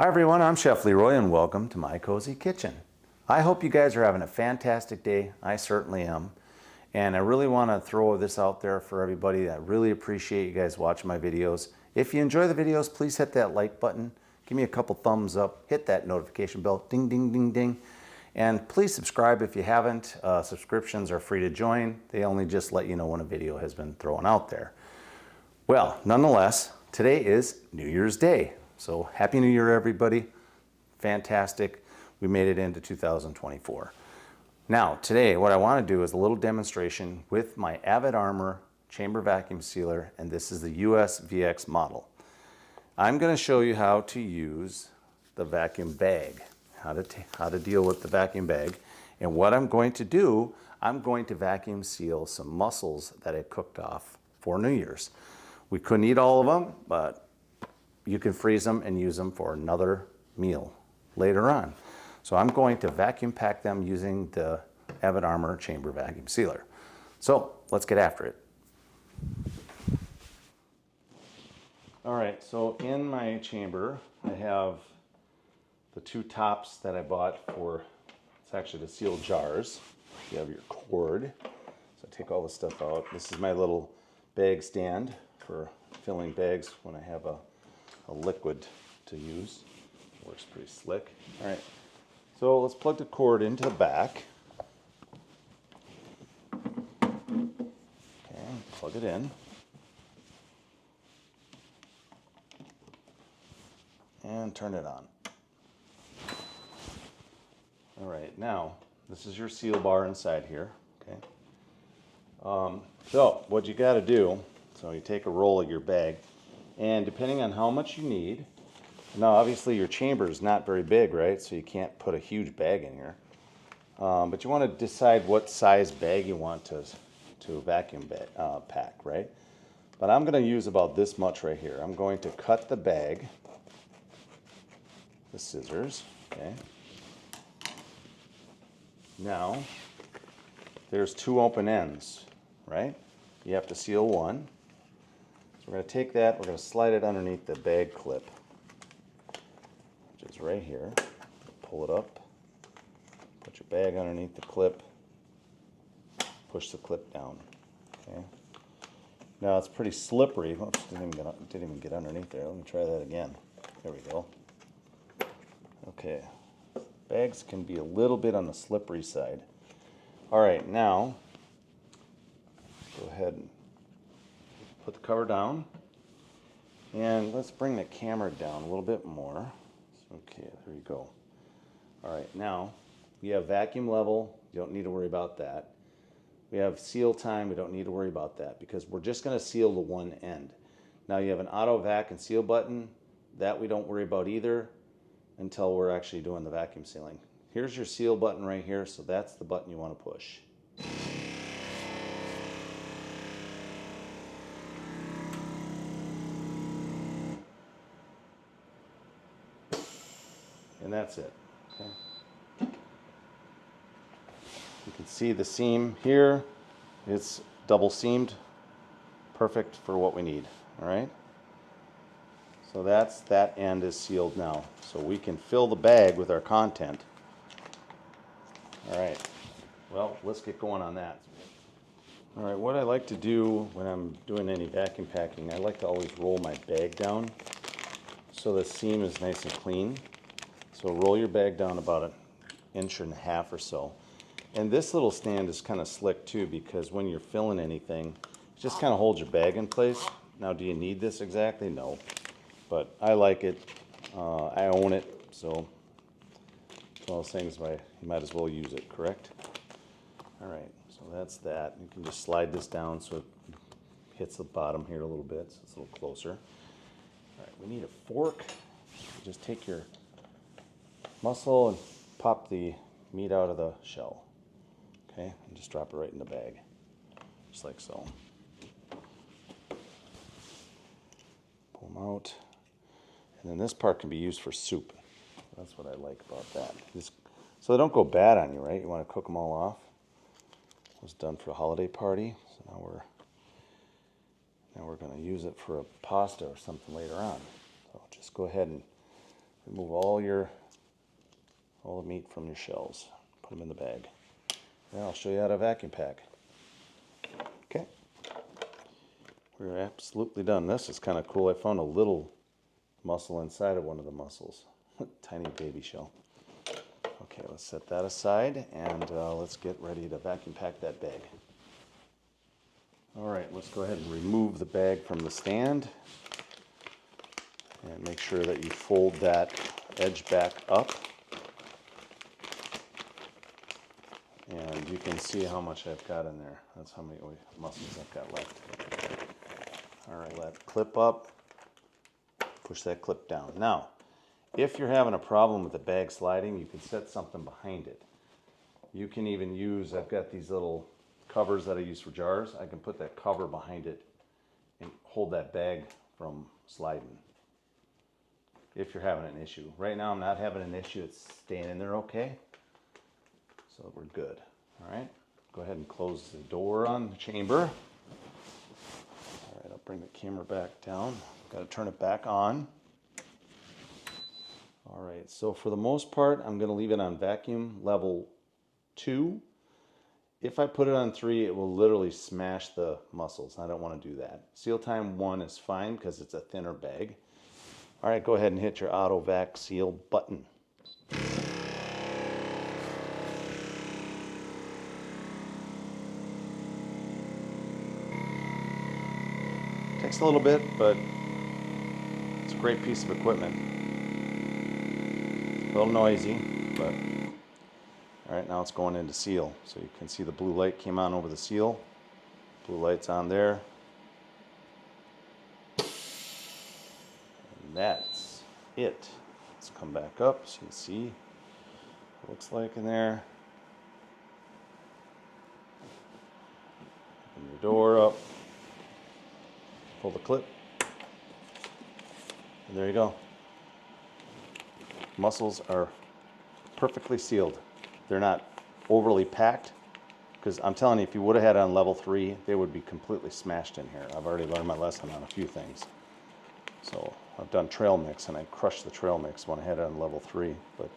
Hi everyone, I'm Chef Leroy and welcome to My Cozy Kitchen. I hope you guys are having a fantastic day. I certainly am. And I really want to throw this out there for everybody. I really appreciate you guys watching my videos. If you enjoy the videos, please hit that like button. Give me a couple thumbs up. Hit that notification bell. Ding, ding, ding, ding. And please subscribe if you haven't. Subscriptions are free to join. They only just let you know when a video has been thrown out there. Well, nonetheless, today is New Year's Day. So Happy New Year, everybody. Fantastic. We made it into 2024. Now, today, what I want to do is a little demonstration with my Avid Armor chamber vacuum sealer, and this is the USVX model. I'm going to show you how to use the vacuum bag, how to deal with the vacuum bag. And what I'm going to do, I'm going to vacuum seal some mussels that I cooked off for New Year's. We couldn't eat all of them, but you can freeze them and use them for another meal later on. So I'm going to vacuum pack them using the Avid Armor chamber vacuum sealer. So let's get after it. All right, so in my chamber, I have the two tops that I bought for, it's actually the sealed jars. You have your cord. So I take all the stuff out. This is my little bag stand for filling bags when I have a liquid to use. Works pretty slick. All right, so let's plug the cord into the back. Okay, plug it in. And turn it on. All right, now this is your seal bar inside here. Okay. So what you got to do, so you take a roll of your bag, and depending on how much you need, now obviously your chamber is not very big, right? So you can't put a huge bag in here. But you want to decide what size bag you want to vacuum pack, right? But I'm going to use about this much right here. I'm going to cut the bag, the scissors, okay? Now, there's two open ends, right? You have to seal one. So we're going to take that, we're going to slide it underneath the bag clip, which is right here. Pull it up, put your bag underneath the clip, push the clip down, okay? Now it's pretty slippery. Oops, didn't even get underneath there. Let me try that again. There we go. Okay, bags can be a little bit on the slippery side. All right, now go ahead and put the cover down, and let's bring the camera down a little bit more. Okay, there you go. All right, now we have vacuum level. You don't need to worry about that. We have seal time. We don't need to worry about that because we're just going to seal the one end. Now you have an auto vac and seal button. That we don't worry about either until we're actually doing the vacuum sealing. Here's your seal button right here, so that's the button you want to push. And that's it. Okay. You can see the seam here. It's double seamed. Perfect for what we need. All right. So that end is sealed now. So we can fill the bag with our content. All right. Well, let's get going on that. All right, what I like to do when I'm doing any vacuum packing, I like to always roll my bag down so the seam is nice and clean. So roll your bag down about an inch and a half or so. And this little stand is kind of slick too because when you're filling anything, it just kind of holds your bag in place. Now, do you need this exactly? No. But I like it. I own it, so it's one of those things where you might as well use it, correct? All right, so that's that. You can just slide this down so it hits the bottom here a little bit, so it's a little closer. All right, we need a fork. Just take your mussel and pop the meat out of the shell, okay? And just drop it right in the bag, just like so. Pull them out. And then this part can be used for soup. That's what I like about that. So they don't go bad on you, right? You want to cook them all off. It was done for a holiday party. So now we're going to use it for a pasta or something later on. So just go ahead and Remove all the meat from your shells. Put them in the bag. Now I'll show you how to vacuum pack. Okay. We're absolutely done. This is kind of cool. I found a little mussel inside of one of the mussels. Tiny baby shell. Okay, let's set that aside and let's get ready to vacuum pack that bag. All right, let's go ahead and remove the bag from the stand and make sure that you fold that edge back up. And you can see how much I've got in there. That's how many mussels I've got left. All right, let it clip up. Push that clip down. Now, if you're having a problem with the bag sliding, you can set something behind it. You can even use, I've got these little covers that I use for jars. I can put that cover behind it and hold that bag from sliding if you're having an issue. Right now I'm not having an issue. It's staying in there okay. So we're good. All right, go ahead and close the door on the chamber. All right, I'll bring the camera back down. Got to turn it back on. All right, so for the most part, I'm going to leave it on vacuum level 2. If I put it on 3, it will literally smash the mussels. I don't want to do that. Seal time 1 is fine because it's a thinner bag. All right, go ahead and hit your auto vac seal button. Takes a little bit, but it's a great piece of equipment. A little noisy, but all right, now it's going into seal. So you can see the blue light came on over the seal. Blue light's on there. And that's it. Let's come back up so you can see what it looks like in there. Open your door up. Pull the clip. And there you go. Mussels are perfectly sealed. They're not overly packed, because I'm telling you, if you would have had it on level 3, they would be completely smashed in here. I've already learned my lesson on a few things. So I've done trail mix, and I crushed the trail mix when I had it on level 3. But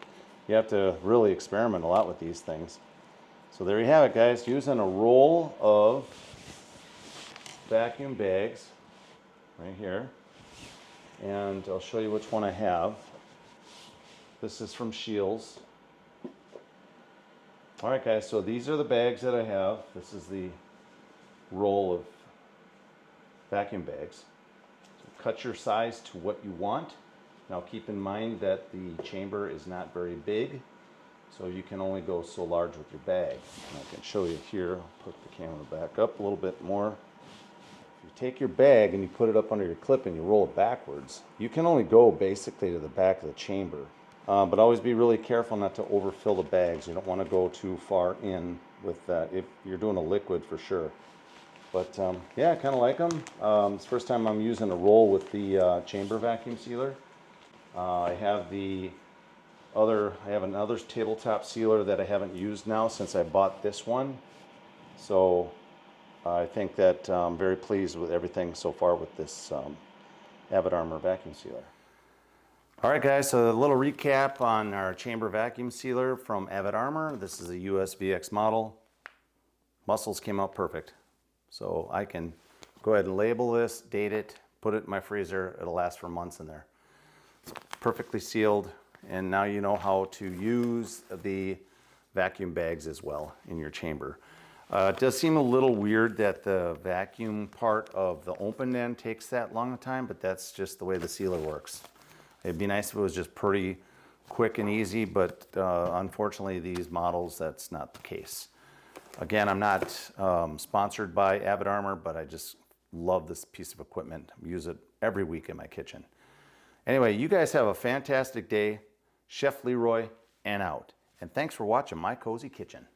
you have to really experiment a lot with these things. So there you have it, guys. Using a roll of vacuum bags right here. And I'll show you which one I have. This is from Shields. All right, guys, so these are the bags that I have. This is the roll of vacuum bags. So cut your size to what you want. Now keep in mind that the chamber is not very big, so you can only go so large with your bag. And I can show you here. I'll put the camera back up a little bit more. If you take your bag and you put it up under your clip and you roll it backwards, you can only go basically to the back of the chamber. But always be really careful not to overfill the bags. You don't want to go too far in with that if you're doing a liquid for sure. But yeah, I kind of like them. It's the first time I'm using a roll with the chamber vacuum sealer. I have another tabletop sealer that I haven't used now since I bought this one. So I think that I'm very pleased with everything so far with this Avid Armor vacuum sealer. All right, guys, so a little recap on our chamber vacuum sealer from Avid Armor. This is a USVX model. Mussels came out perfect. So I can go ahead and label this, date it, put it in my freezer. It'll last for months in there. It's perfectly sealed, and now you know how to use the vacuum bags as well in your chamber. It does seem a little weird that the vacuum part of the open end takes that long a time, but that's just the way the sealer works. It'd be nice if it was just pretty quick and easy, but unfortunately these models, that's not the case. Again, I'm not sponsored by Avid Armor, but I just love this piece of equipment. I use it every week in my kitchen. Anyway, you guys have a fantastic day. Chef Leroy, and out. And thanks for watching My Cozy Kitchen.